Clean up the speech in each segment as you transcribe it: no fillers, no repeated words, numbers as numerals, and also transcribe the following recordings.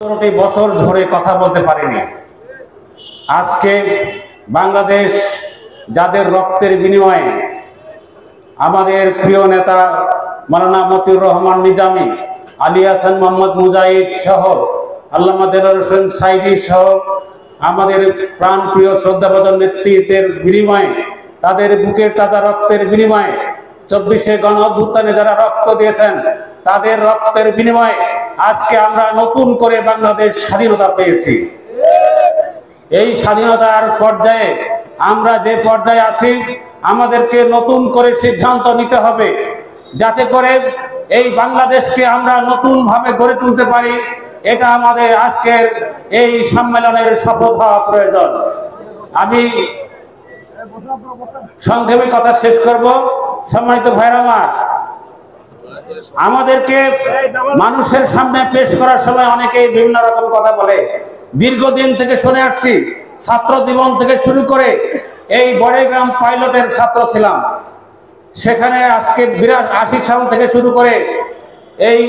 ১৭টি বছর ধরে কথা বলতে পারিনি। আজকে বাংলাদেশ যাদের রক্তের বিনিময়ে আমাদের প্রিয় নেতা মাওলানা মতিউর রহমান নিজামী, আলী হাসান মোহাম্মদ মুজাহিদ সহ আল্লামা দেলোয়ার হোসেন সাঈদী সহ আমাদের প্রাণপ্রিয় শ্রদ্ধাভাজন নেতৃত্বের বিনিময়ে, তাদের বুকের তাজা রক্তের বিনিময়ে, ২৪শে গণ অভ্যুত্থানে যারা রক্ত দিয়েছেন তাদের রক্তের বিনিময়ে আজকে আমরা নতুন করে বাংলাদেশ স্বাধীনতা পেয়েছি। এই স্বাধীনতার পর্যায়ে আমরা যে পর্যায়ে আছি, আমাদেরকে নতুন করে সিদ্ধান্ত নিতে হবে যাতে করে এই বাংলাদেশকে আমরা নতুন ভাবে গড়ে তুলতে পারি। এটা আমাদের আজকের এই সম্মেলনের শপথ হওয়া প্রয়োজন। আমি সংক্ষেপে কথা শেষ করব। সম্মানিত ভাইরা আমার, আমাদেরকে মানুষের সামনে পেশ করার সময় অনেকেই বিভিন্ন রকম কথা বলে। দীর্ঘদিন থেকে শুনে আসছি, ছাত্র জীবন থেকে শুরু করে এই বড়াইগ্রাম পাইলটের ছাত্র ছিলাম। সেখানে আজকে ৮২ সাল থেকে শুরু করে এই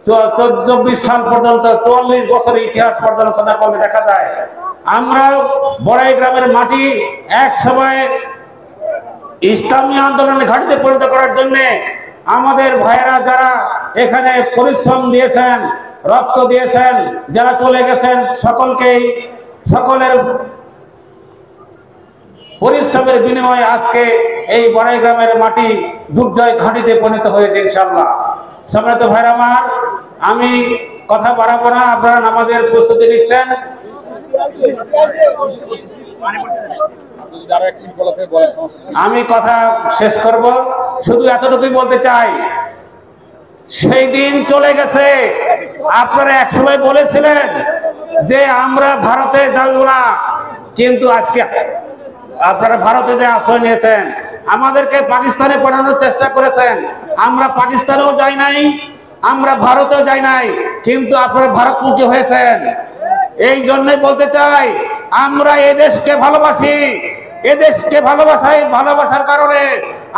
২৪ সাল পর্যন্ত ৪৪ বছরের ইতিহাস পর্যালোচনা করলে দেখা যায় আমরা বড়াইগ্রামের মাটি এক সময় ইসলামী আন্দোলনের ঘাঁটিতে পরিণত করার জন্য আমাদের ভাইয়েরা যারা এখানে পরিশ্রম দিয়েছেন, রক্ত দিয়েছেন, যারা চলে গেছেন, সকলের পরিশ্রমের বিনিময়ে আজকে এই বড়াইগ্রামের মাটি দুর্জয় ঘাঁটিতে পরিণত হয়েছে ইনশাআল্লাহ। সম্মানিত ভাইরা আমার, আমি কথা বাড়াবো না, আপনারা নামাজের প্রস্তুতি নিচ্ছেন। আমি কথা শেষ করব, শুধু এতটুকুই বলতে চাই, সেই দিন চলে গেছে। আপনারা একসময় বলেছিলেন যে আমরা ভারতে যাব না, কিন্তু আজকে আপনারা ভারতে যে আশ্রয় নিয়েছেন, আমাদেরকে পাকিস্তানে পাঠানোর চেষ্টা করেছেন। আমরা পাকিস্তানেও যাই নাই, আমরা ভারতেও যাই নাই, কিন্তু আপনারা ভারতমুখী হয়েছেন। এই জন্যই বলতে চাই, আমরা এদেশকে ভালোবাসি। এদেশকে ভালোবাসার কারণে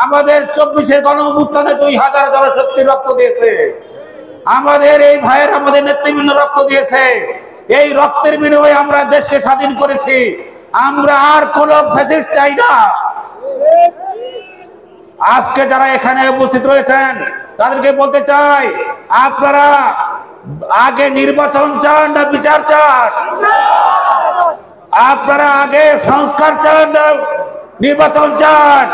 আমাদের ২৪শে গণ অভ্যুত্থানে ২০০০ জনশক্তি রক্ত দিয়েছে। আমাদের এই ভাইয়ের আমাদের নেতৃবৃন্দ রক্ত দিয়েছে। এই রক্তের বিনিময়ে আমরা দেশকে স্বাধীন করেছি। আমরা আর কোন ফ্যাসিস্ট চাই না। আজকে যারা এখানে উপস্থিত রয়েছেন তাদেরকে বলতে চাই, আপনারা আগে নির্বাচন চান না বিচার চান? আপনারা আগে সংস্কার চান না নির্বাচন চান?